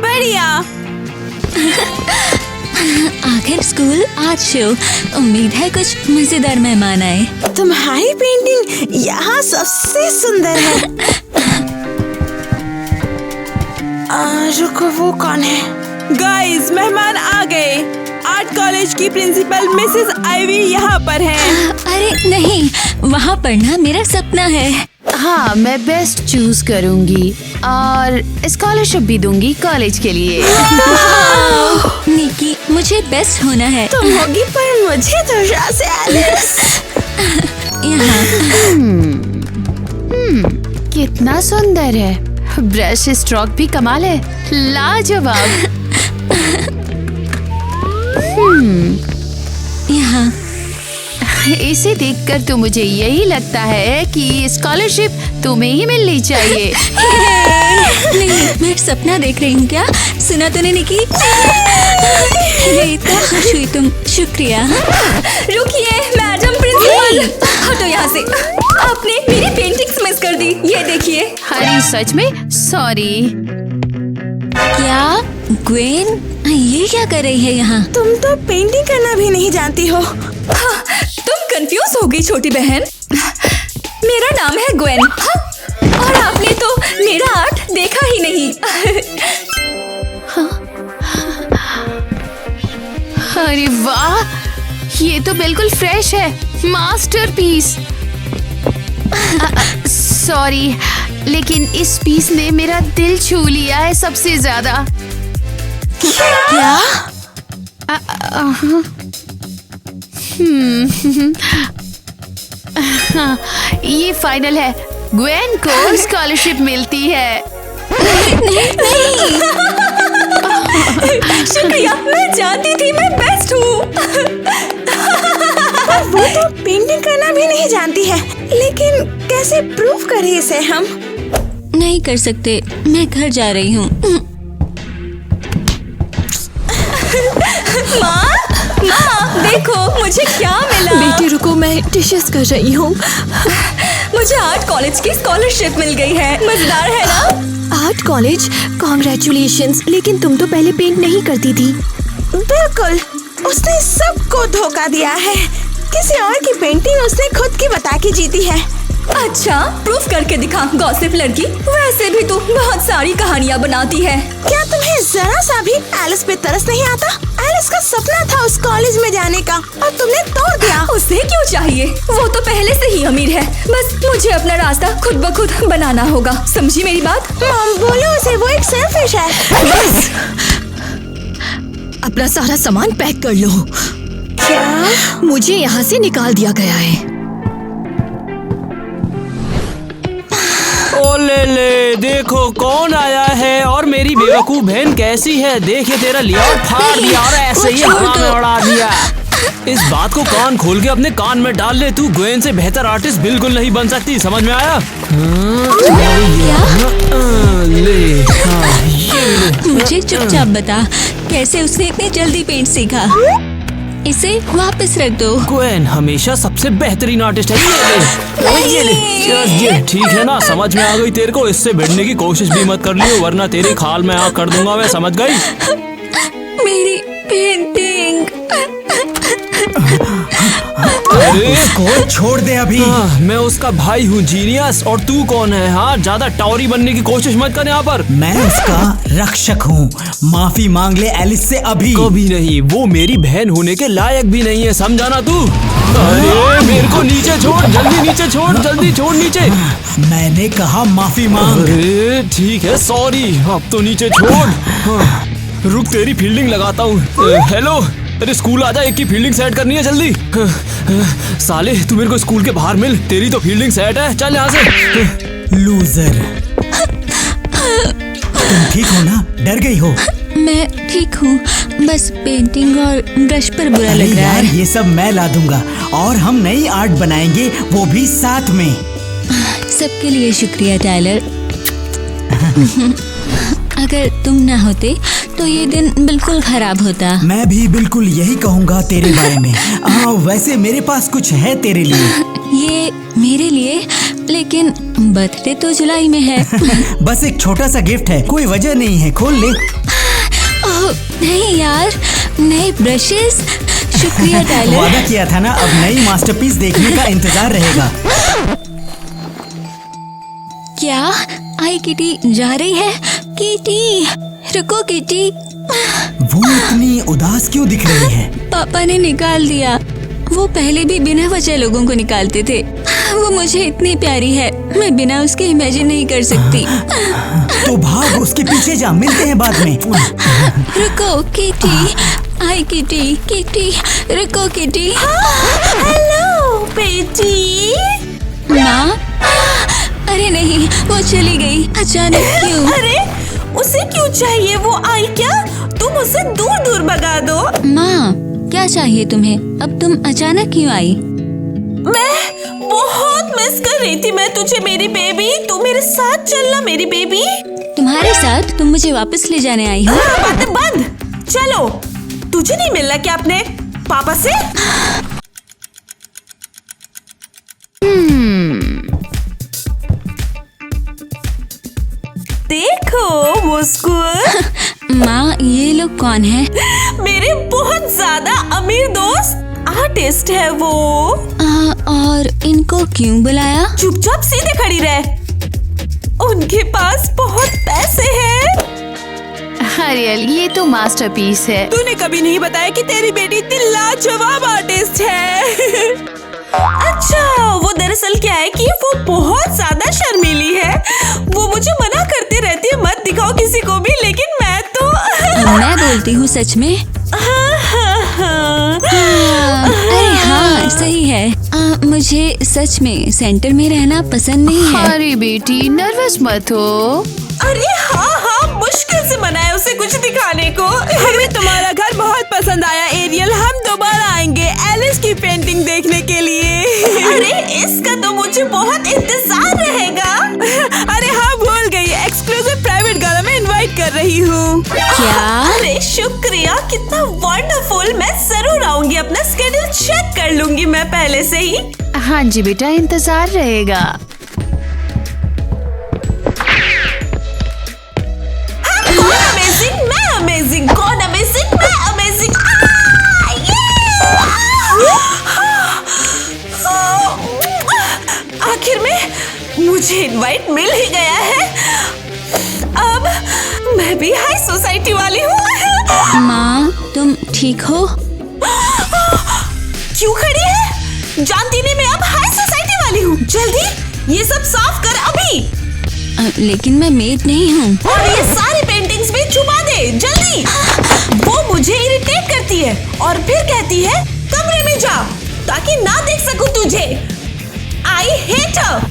बढ़िया। आखिर स्कूल आज शो। उम्मीद है कुछ मजेदार मेहमान आए। तुम्हारी पेंटिंग यहाँ सबसे सुंदर है। रुको, वो कौन है? गाइस, मेहमान आ गए। आर्ट कॉलेज की प्रिंसिपल मिसेस आइवी यहाँ पर हैं। अरे नहीं, वहाँ पढ़ना मेरा सपना है। हाँ, मैं बेस्ट चूज करूंगी और स्कॉलरशिप भी दूंगी कॉलेज के लिए। निकी, मुझे बेस्ट होना है। तुम होगी, पर मुझे तो से एलिस। यहाँ कितना सुंदर है। ब्रश स्ट्रोक भी कमाल है, लाजवाब। यहाँ इसे देखकर तो मुझे यही लगता है कि स्कॉलरशिप तुम्हें ही मिलनी चाहिए। नहीं, मैं सपना देख रही हूँ क्या? सुना तूने निकी? ये इतना खुश हुई तुम। शुक्रिया। रुकिए मैडम प्रिंसिपल, हटो यहाँ से। आपने मेरी पेंटिंग्स मिस कर दी। ये देखिए। अरे सच में सॉरी। क्या ग्वेन, ये क्या कर रही है यहाँ? तुम तो पेंटिंग करना भी नहीं जानती हो। हाँ, तुम कंफ्यूज हो गई छोटी बहन। मेरा नाम है ग्वेन। हाँ, और आपने तो मेरा आर्ट देखा ही नहीं। अरे वाह, ये तो बिल्कुल फ्रेश है। मास्टरपीस। सॉरी, लेकिन इस पीस ने मेरा दिल छू लिया है सबसे ज्यादा। क्या? ये फाइनल है। ग्वेन को स्कॉलरशिप मिलती है। शुक्रिया, मैं जानती थी मैं बेस्ट हूँ। वो तो पेंटिंग करना भी नहीं जानती है, लेकिन कैसे प्रूफ करें इसे हम? नहीं कर सकते, मैं घर जा रही हूँ। माँ, देखो मुझे क्या मिला। बेटी रुको, मैं डिशेस कर रही हूँ। मुझे आर्ट कॉलेज की स्कॉलरशिप मिल गई है। मजेदार है ना? Art college, congratulations. लेकिन तुम तो पहले पेंट नहीं करती थी। बिल्कुल, उसने सबको धोखा दिया है। किसी और की पेंटिंग उसने खुद की बता के जीती है। अच्छा, प्रूफ करके दिखा गॉसिप लड़की। वैसे भी तू बहुत सारी कहानियाँ बनाती है। क्या तुम्हें जरा सा भी एलिस पे तरस नहीं आता? एलिस का सपना था उस कॉलेज में जाने का और तुमने तोड़ दिया। उसे क्यों चाहिए? वो तो पहले से ही अमीर है। बस मुझे अपना रास्ता खुद ब खुद बनाना होगा। समझी मेरी बात? मॉम, बोलो उसे, वो एक सेल्फिश है। बस अपना सारा सामान पैक कर लो। क्या? मुझे यहाँ से निकाल दिया गया है। ओ ले, देखो कौन आया है और मेरी बेवकूफ बहन कैसी है। देखिए, तेरा लिया और फाड़ दिया और ऐसे ही हवा में उड़ा दिया। इस बात को कान खोल के अपने कान में डाल ले। तू ग्वेन से बेहतर आर्टिस्ट बिल्कुल नहीं बन सकती। समझ में आया? ले, मुझे चुपचाप बता, कैसे उसने इतनी जल्दी पेंट सीखा? इसे वापस रख दो। ग्वेन हमेशा सबसे बेहतरीन आर्टिस्ट है। ये ठीक है ना? समझ में आ गई तेरे को? इससे भिड़ने की कोशिश भी मत कर लियो, वरना तेरी खाल में आग कर दूंगा मैं। समझ गई? मेरी पेंटिंग। उसको छोड़ दे अभी। मैं उसका भाई हूँ जीनियस, और तू कौन है? हाँ, ज्यादा टावरी बनने की कोशिश मत कर यहाँ पर। मैं उसका रक्षक हूँ। माफी मांग ले एलिस से अभी। कभी नहीं, वो मेरी बहन होने के लायक भी नहीं है, समझाना तू। अरे मेरे को नीचे छोड़, जल्दी नीचे छोड़, जल्दी छोड़ नीचे। मैंने कहा माफी मांग। अरे ठीक है, सॉरी, अब तो नीचे छोड़। रुक, तेरी फील्डिंग लगाता हूँ। हेलो, अरे स्कूल आजा, एक की फील्डिंग सेट करनी है जल्दी। साले, तू मेरे को स्कूल के बाहर मिल, तेरी तो फील्डिंग सेट है, चल यहाँ से। लूजर। तुम ठीक हो ना? डर गई हो? मैं ठीक हूँ, बस पेंटिंग और ब्रश पर बुरा लग रहा यार, है। ये सब मैं ला दूंगा और हम नई आर्ट बनाएंगे, वो भी साथ में। सबके लिए शुक्रिया टाइलर। अगर तुम ना होते तो ये दिन बिल्कुल खराब होता। मैं भी बिल्कुल यही कहूँगा तेरे बारे में। वैसे मेरे पास कुछ है तेरे लिए। ये मेरे लिए? लेकिन बर्थडे तो जुलाई में है। बस एक छोटा सा गिफ्ट है, कोई वजह नहीं है, खोल ले। ओह नहीं यार, नए ब्रशेस। शुक्रिया टाइलर। वादा किया था ना, अब नई मास्टरपीस देखने का इंतजार रहेगा। क्या आई किटी जा रही है? किटी, रुको किटी। वो इतनी उदास क्यों दिख रही है? पापा ने निकाल दिया। वो पहले भी बिना वजह लोगों को निकालते थे। वो मुझे इतनी प्यारी है, मैं बिना उसके इमेजिन नहीं कर सकती। तो भाग, उसके पीछे जा, मिलते हैं बाद में। रुको किटी, आई किटी, किटी, रुको किटी। हेलो बेटी। माँ, अरे नहीं, वो चली गई अचानक। क्यों? अरे उसे क्यों चाहिए? वो आई क्या? तुम उसे दूर दूर भगा दो। माँ, क्या चाहिए तुम्हें? अब तुम अचानक क्यों आई? मैं बहुत मिस कर रही थी मैं तुझे मेरी बेबी। तू मेरे साथ चलना मेरी बेबी। तुम्हारे साथ? तुम मुझे वापस ले जाने आई हो? बातें बंद, चलो। तुझे नहीं मिलना क्या अपने पापा से? देखो मुस्कुर। माँ, ये लोग कौन है? मेरे बहुत ज्यादा अमीर दोस्त आर्टिस्ट है वो। और इनको क्यों बुलाया? चुपचाप सीधे खड़ी रह। उनके पास बहुत पैसे हैं। हरियल, ये तो मास्टरपीस है। तूने कभी नहीं बताया कि तेरी बेटी इतनी लाजवाब आर्टिस्ट है। अच्छा, वो दरअसल क्या है कि वो बहुत ज्यादा शर्मीली है। वो मुझे मना करती रहती है मत दिखाओ किसी को भी, लेकिन मैं तो मैं बोलती हूँ सच में। अरे हाँ, सही है। मुझे सच में सेंटर में रहना पसंद नहीं है। अरे बेटी, नर्वस मत हो। अरे हाँ, मुश्किल से मना है उसे कुछ दिखाने को। हमें तुम्हारा घर बहुत पसंद आया एरियल, हम दोबारा आएंगे एलिस की पेंटिंग देखने के लिए। अरे इसका तो मुझे बहुत इंतजार रहेगा। अरे हाँ, भूल गई, एक्सक्लूसिव प्राइवेट गाना में इनवाइट कर रही हूँ। क्या? अरे शुक्रिया, कितना वंडरफुल। मैं जरूर आऊंगी, अपना स्केड्यूल चेक कर लूंगी मैं पहले से ही। हाँ जी बेटा, इंतजार रहेगा। कौन अमेजिंग? मैं अमेजिंग। कौन अमेजिंग? मैं अमेजिंग। आखिर में मुझे इनवाइट मिल ही गया है। अब मैं भी हाई सोसाइटी वाली हूँ। माँ, तुम ठीक हो? क्यों खड़ी है? जानती नहीं मैं अब हाई सोसाइटी वाली हूँ। जल्दी ये सब साफ कर अभी। लेकिन मैं मेड नहीं हूँ। और ये सारी पेंटिंग्स भी छुपा दे जल्दी। वो मुझे इरिटेट करती है और फिर कहती है कमरे में जा ताकि ना देख सकूं तुझे। I hate her.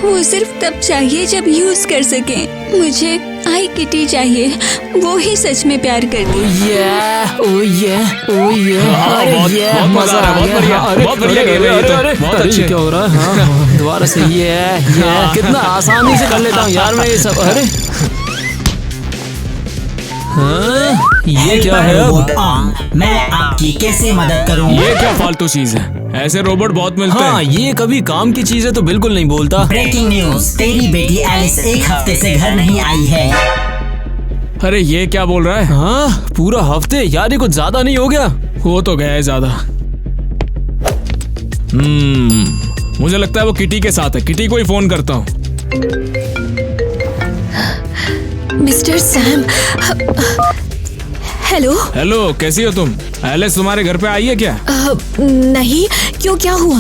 वो सिर्फ तब चाहिए जब यूज कर सके। मुझे आई किटी चाहिए, वो ही सच में प्यार करती। बहुत मजा आ गया। बहुत बढ़िया खेल रहे हो, अरे बहुत अच्छे। क्या हो रहा है? हाँ, दोबारा से ये कितना आसानी से कर लेता हूँ यार मैं ये सब। अरे हाँ, ये क्या है अब? मैं आपकी कैसे मदद करूँ? ये क्या फालतू चीज है? ऐसे रोबोट बहुत मिलते हाँ, हैं। ये कभी काम की चीज है तो बिल्कुल नहीं बोलता। ब्रेकिंग न्यूज, तेरी बेटी एलिस एक हफ्ते से घर नहीं आई है। अरे ये क्या बोल रहा है? हाँ, पूरा हफ्ते यार, ये कुछ ज्यादा नहीं हो गया? हो तो गया है ज्यादा। मुझे लगता है वो किटी के साथ है। किटी को ही फोन करता हूँ। Mister Sam. हेलो। हेलो, कैसी हो तुम? एलिस तुम्हारे घर पे आई है क्या? नहीं, क्यों, क्या हुआ?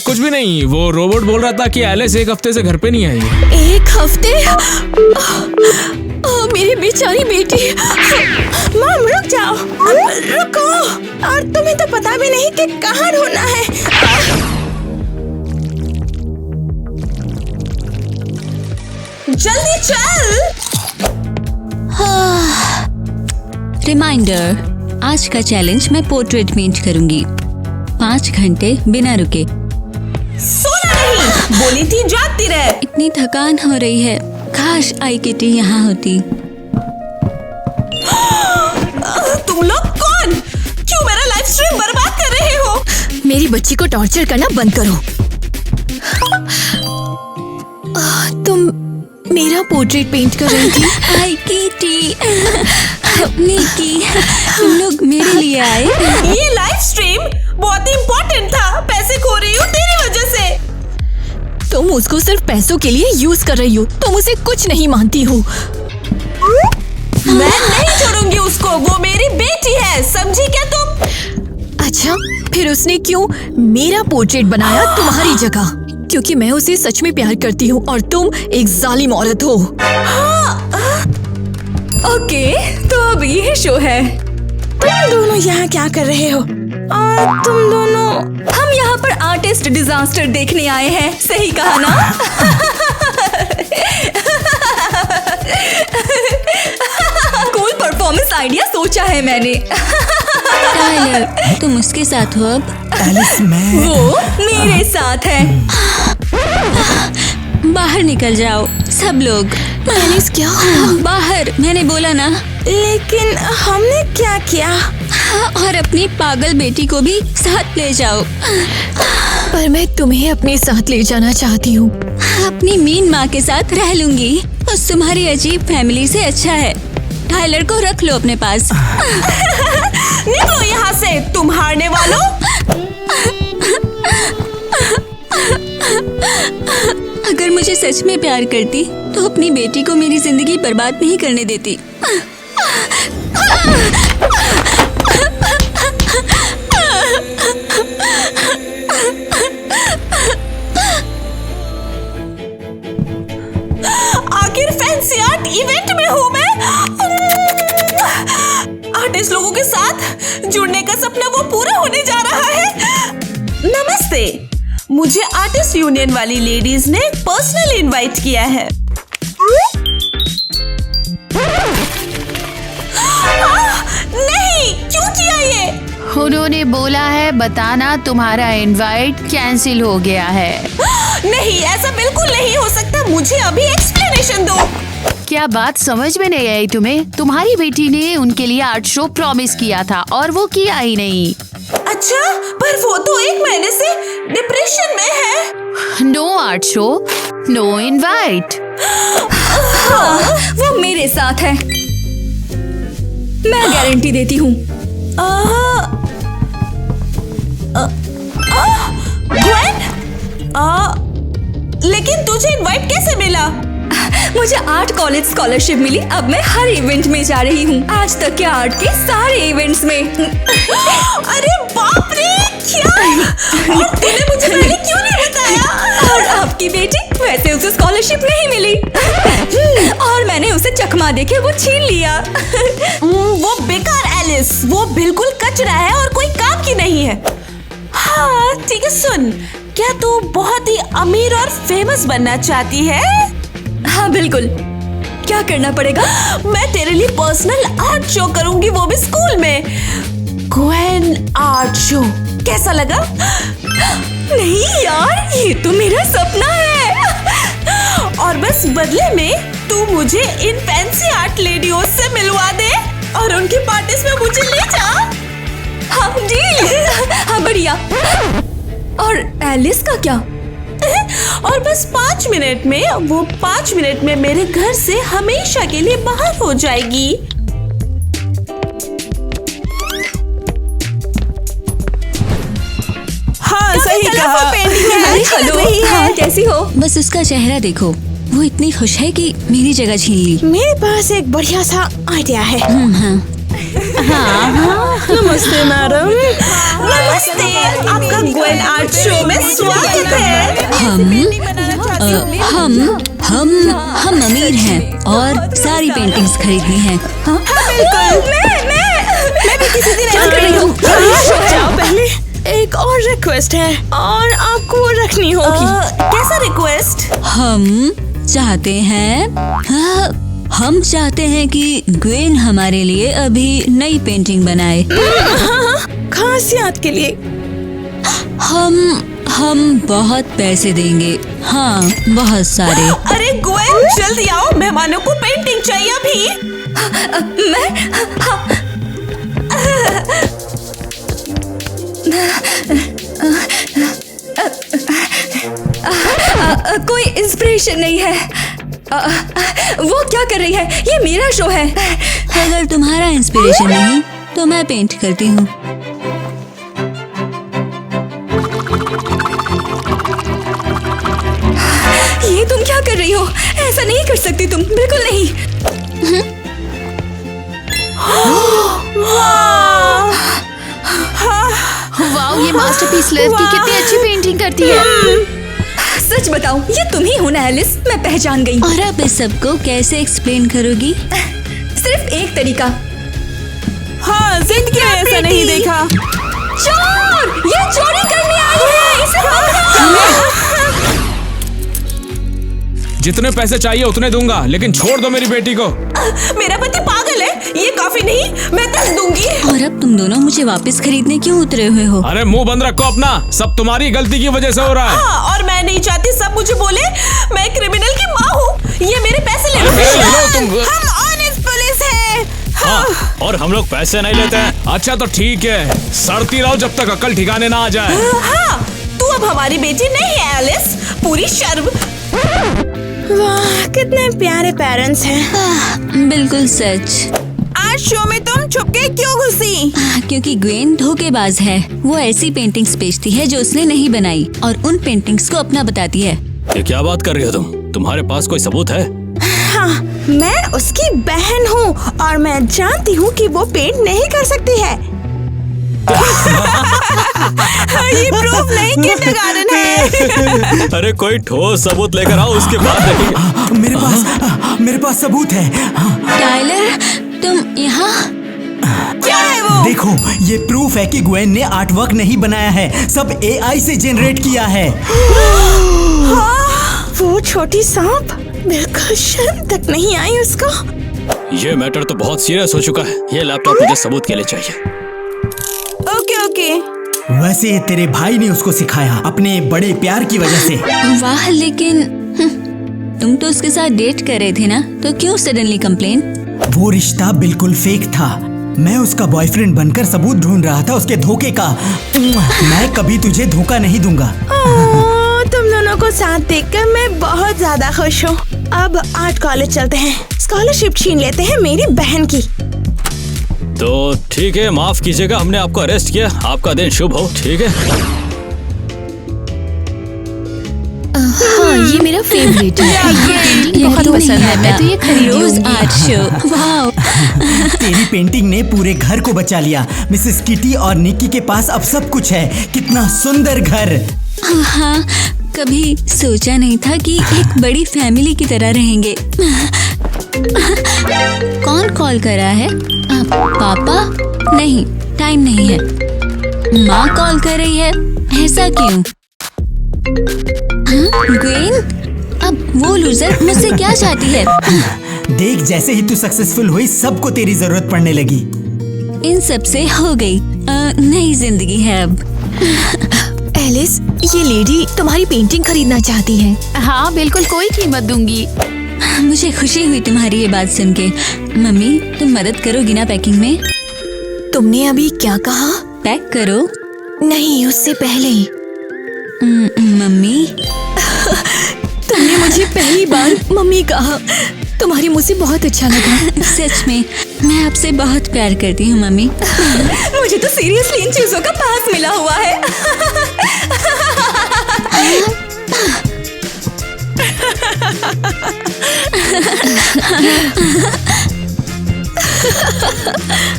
कुछ भी नहीं। वो रोबोट बोल रहा था कि एलिस एक हफ्ते से घर पे नहीं आई है। एक हफ्ते? मेरी बेचारी बेटी। मम रुक जाओ, रुको। और तुम्हें तो पता भी नहीं कि कहाँ ढूंढना है। जल्दी चल। रिमाइंडर, आज का चैलेंज मैं पोर्ट्रेट पेंट करूंगी 5 घंटे बिना रुके। सोना नहीं, बोली थी जागती रहे। इतनी थकान हो रही है, काश आई किटी यहाँ होती। तुम लोग कौन? क्यों मेरा लाइव स्ट्रीम बर्बाद कर रहे हो? मेरी बच्ची को टॉर्चर करना बंद करो। तुम मेरा पोर्ट्रेट पेंट कर रही थी। आई किटी, निकी, तुम लोग मेरे लिए आए। ये लाइव स्ट्रीम बहुत ही इम्पोर्टेंट था। पैसे खो रही हूँ तेरी वजह से। तुम उसको सिर्फ पैसों के लिए यूज कर रही हो। तुम उसे कुछ नहीं मानती हो। मैं नहीं छोड़ूंगी उसको। वो मेरी बेटी है, समझी क्या तुम? अच्छा, फिर उसने क्यों मेरा पोर्ट्रेट बनाया तुम्हारी जगह? क्योंकि मैं उसे सच में प्यार करती हूँ और तुम एक जालिम औरत हो। ओके, तो अब ये शो है। तुम दोनों यहाँ क्या कर रहे हो? और तुम दोनों? हम यहाँ पर आर्टिस्ट डिजास्टर देखने आए हैं। सही कहा ना? कूल परफॉर्मेंस आइडिया सोचा है मैंने। टाइलर, तुम उसके साथ हो अब? एलिस, मैं वो मेरे साथ है। बाहर निकल जाओ सब लोग। एलिस, क्या हुआ? बाहर, मैंने बोला ना। लेकिन हमने क्या किया? और अपनी पागल बेटी को भी साथ ले जाओ। पर मैं तुम्हें अपने साथ ले जाना चाहती हूँ। अपनी मीन माँ के साथ रह लूंगी। उस तुम्हारी अजीब फैमिली से अच्छा है। टाइलर को रख लो अपने पास। निकलो यहाँ से, तुम हारने वालों। अगर मुझे सच में प्यार करती तो अपनी बेटी को मेरी जिंदगी बर्बाद नहीं करने देती। आखिर फैंसी आर्ट इवेंट में हूँ मैं। आर्टिस्ट लोगों के साथ जुड़ने का सपना वो पूरा होने जा रहा है। नमस्ते, मुझे आर्टिस्ट यूनियन वाली लेडीज ने पर्सनल इनवाइट किया है। नहीं, क्यों किया ये? उन्होंने बोला है बताना तुम्हारा इनवाइट कैंसिल हो गया है। नहीं, ऐसा बिल्कुल नहीं हो सकता। मुझे अभी एक्सप्लेनेशन दो। क्या बात समझ में नहीं आई तुम्हें? तुम्हारी बेटी ने उनके लिए आर्ट शो प्रॉमिस किया था और वो किया ही नहीं। अच्छा, पर वो तो 1 महीने से डिप्रेशन में है। No art show, no invite. वो मेरे साथ है, मैं गारंटी देती हूँ। ग्वेन, लेकिन तुझे इनवाइट कैसे मिला? मुझे आर्ट कॉलेज स्कॉलरशिप मिली। अब मैं हर इवेंट में जा रही हूँ, आज तक के आर्ट के सारे इवेंट्स में। अरे बाप रे, क्या? और तूने मुझे पहले क्यों नहीं बताया? और आपकी बेटी, वैसे उसे स्कॉलरशिप नहीं मिली और मैंने उसे चकमा देके वो छीन लिया। वो बेकार एलिस, वो बिल्कुल कचरा है और कोई काम की नहीं है। हाँ ठीक है, सुन, क्या तू बहुत ही अमीर और फेमस बनना चाहती है? हाँ बिल्कुल। क्या करना पड़ेगा? मैं तेरे लिए पर्सनल आर्ट शो करूंगी, वो भी स्कूल में। ग्वेन आर्ट शो, कैसा लगा? नहीं यार, ये तो मेरा सपना है। और बस बदले में तू मुझे इन फैंसी आर्ट लेडियों से मिलवा दे और उनकी पार्टीज में मुझे ले जा। हाँ डील। हाँ बढ़िया। और एलिस का क्या? और बस 5 मिनट में वो 5 मिनट में मेरे घर से हमेशा के लिए बाहर हो जाएगी। हाँ सही कहा। हेलो, हाँ, कैसी हो? बस उसका चेहरा देखो, वो इतनी खुश है कि मेरी जगह छीन ली। मेरे पास एक बढ़िया सा आइडिया है। हाँ। नमस्ते मैडम। नमस्ते, आपका ग्वेन आर्ट शो में स्वागत है। हम अमीर हैं और सारी पेंटिंग्स खरीदनी हैं। हाँ? मैं भी किसी दिन ऐसा कर रही हूँ। जाओ पहले। एक और रिक्वेस्ट है और आपको वो रखनी होगी। कैसा रिक्वेस्ट? हम चाहते हैं कि ग्वेन हमारे लिए अभी नई पेंटिंग बनाए। खास याद के लिए। हम बहुत पैसे देंगे। हाँ, बहुत सारे। अरे ग्वेन जल्दी आओ, मेहमानों को पेंटिंग चाहिए अभी। कोई इंस्पिरेशन नहीं है। वो क्या कर रही है? ये मेरा शो है। अगर तुम्हारा इंस्पिरेशन नहीं तो मैं पेंट करती हूँ। ये तुम क्या कर रही हो? ऐसा नहीं कर सकती तुम, बिल्कुल नहीं। वाओ, ये मास्टरपीस लड़की कितनी अच्छी पेंटिंग करती है। सच बताओ, ये तुम ही हो ना एलिस? मैं पहचान गई। और अब इस सबको कैसे एक्सप्लेन करोगी? सिर्फ एक तरीका। हाँ, जिंदगी में ऐसा नहीं देखा। चोर! ये चोरी करने आई है, इसे पकड़ो। जितने पैसे चाहिए उतने दूंगा, लेकिन छोड़ दो मेरी बेटी को। मेरा पति पागल है, ये काफी नहीं, मैं 10 दूंगी। और अब तुम दोनों मुझे वापस खरीदने क्यों उतरे हुए हो? अरे मुंह बंद रखो अपना, सब तुम्हारी गलती की वजह से हो रहा है। हाँ, और मैं नहीं चाहती सब मुझे बोले मैं क्रिमिनल की माँ हूँ। ये मेरे पैसे ले लो। हम ऑनेस्ट पुलिस है। हाँ, और हम लोग पैसे नहीं लेते हैं। अच्छा तो ठीक है, सड़ती रहो जब तक अकल ठिकाने ना आ जाए। हाँ, तू अब हमारी बेटी नहीं है एलिस, पूरी शर्म। वाह, कितने प्यारे पेरेंट्स हैं। बिल्कुल सच। आज शो में तुम छुप के क्यों घुसी? क्योंकि ग्वेन धोखेबाज है। वो ऐसी पेंटिंग्स बेचती है जो उसने नहीं बनाई और उन पेंटिंग्स को अपना बताती है। ये क्या बात कर रही हो तुम? तुम्हारे पास कोई सबूत है? हाँ, मैं उसकी बहन हूँ और मैं जानती हूँ कि वो पेंट नहीं कर सकती है। ये प्रूफ नहीं, किंडरगार्टन है। अरे कोई ठोस सबूत लेकर आओ, उसके बाद देखेंगे। मेरे पास सबूत है। टाइलर, तुम यहाँ? क्या है वो? देखो, ये प्रूफ है कि ग्वेन ने आर्ट वर्क नहीं बनाया है, सब AI से जनरेट किया है। हाँ, वो छोटी सांप, बिल्कुल शर्म तक नहीं आई उसको। ये मैटर तो बहुत सीरियस हो चुका है। ये लैपटॉप मुझे सबूत के लिए चाहिए। ओके। वैसे तेरे भाई ने उसको सिखाया, अपने बड़े प्यार की वजह से। वाह, लेकिन तुम तो उसके साथ डेट कर रहे थे ना, तो क्यों सडनली कंप्लेन? वो रिश्ता बिल्कुल फेक था। मैं उसका बॉयफ्रेंड बनकर सबूत ढूंढ रहा था उसके धोखे का। मैं कभी तुझे धोखा नहीं दूंगा। तुम दोनों को साथ देखकर मैं बहुत ज्यादा खुश हूँ। अब आर्ट कॉलेज चलते हैं, स्कॉलरशिप छीन लेते हैं मेरी बहन की। तो ठीक है, माफ कीजिएगा, हमने आपको अरेस्ट किया। आपका दिन शुभ हो। ठीक है। हाँ, ये मेरा फेवरेट है। ये बहुत पसंद है। मैं तो ये रोज खरीदूंगी। Art show. वाह, तेरी पेंटिंग ने पूरे घर को बचा लिया। मिसेस किटी और निक्की के पास अब सब कुछ है। कितना सुंदर घर। हाँ, कभी सोचा नहीं था कि एक बड़ी फैमिली की तरह रहेंगे। कौन कॉल कर रहा है? पापा? नहीं, टाइम नहीं है। माँ कॉल कर रही है, ऐसा क्यों? ग्वेन, अब वो लूजर मुझसे क्या चाहती है? देख, जैसे ही तू सक्सेसफुल हुई, सबको तेरी जरूरत पड़ने लगी। इन सब से हो गई नई जिंदगी है अब। एलिस, ये लेडी तुम्हारी पेंटिंग खरीदना चाहती है। हाँ, बिल्कुल, कोई कीमत दूंगी। मुझे खुशी हुई तुम्हारी ये बात सुन के। मम्मी, तुम मदद करोगी ना पैकिंग में? तुमने अभी क्या कहा? पैक करो। नहीं, उससे पहले। मम्मी, तुमने मुझे पहली बार मम्मी कहा। तुम्हारी मुझसे बहुत अच्छा लगा। सच में मैं आपसे बहुत प्यार करती हूँ मम्मी। मुझे तो सीरियसली इन चीजों का पास मिला हुआ है।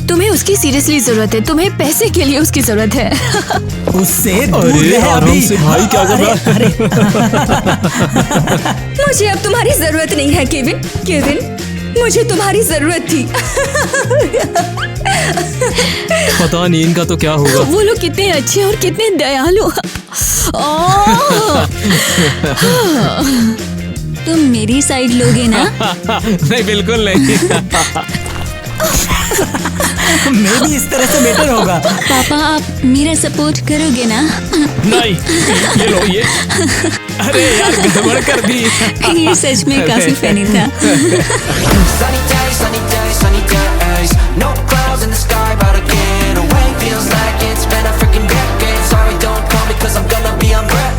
तुम्हें उसकी सीरियसली जरूरत है। तुम्हें पैसे के लिए उसकी जरूरत है। उससे दूर अरे रह आराम अभी। से भाई, क्या कर रहा है? मुझे अब तुम्हारी जरूरत नहीं है केविन। केविन, मुझे तुम्हारी जरूरत थी। पता नहीं इनका तो क्या होगा। वो लोग कितने अच्छे और कितने दयालु। तुम मेरी साइड लोगे ना? नहीं, बिल्कुल नहीं। मैं भी इस तरह से बेटर होगा। पापा आप मेरा सपोर्ट करोगे ना? नहीं, ये लो ये। अरे यार, गड़बड़ कर दी। ये सच में काफी फनी था। Sunny days, sunny days, sunny days. No clouds in the sky, but I get away. Feels like it's been a freaking decade. Sorry, don't call me 'cause I'm gonna be on break.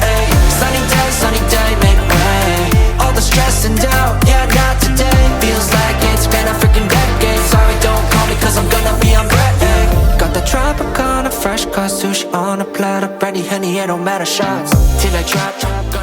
Sunny day, make way. All the stress and doubt, yeah, not today. Feels like it's been a freaking decade. Sorry, don't call me 'cause I'm gonna be on break. Got the Tropicana fresh cut sushi on a platter, brandy, honey, it don't matter shots. Till I drop.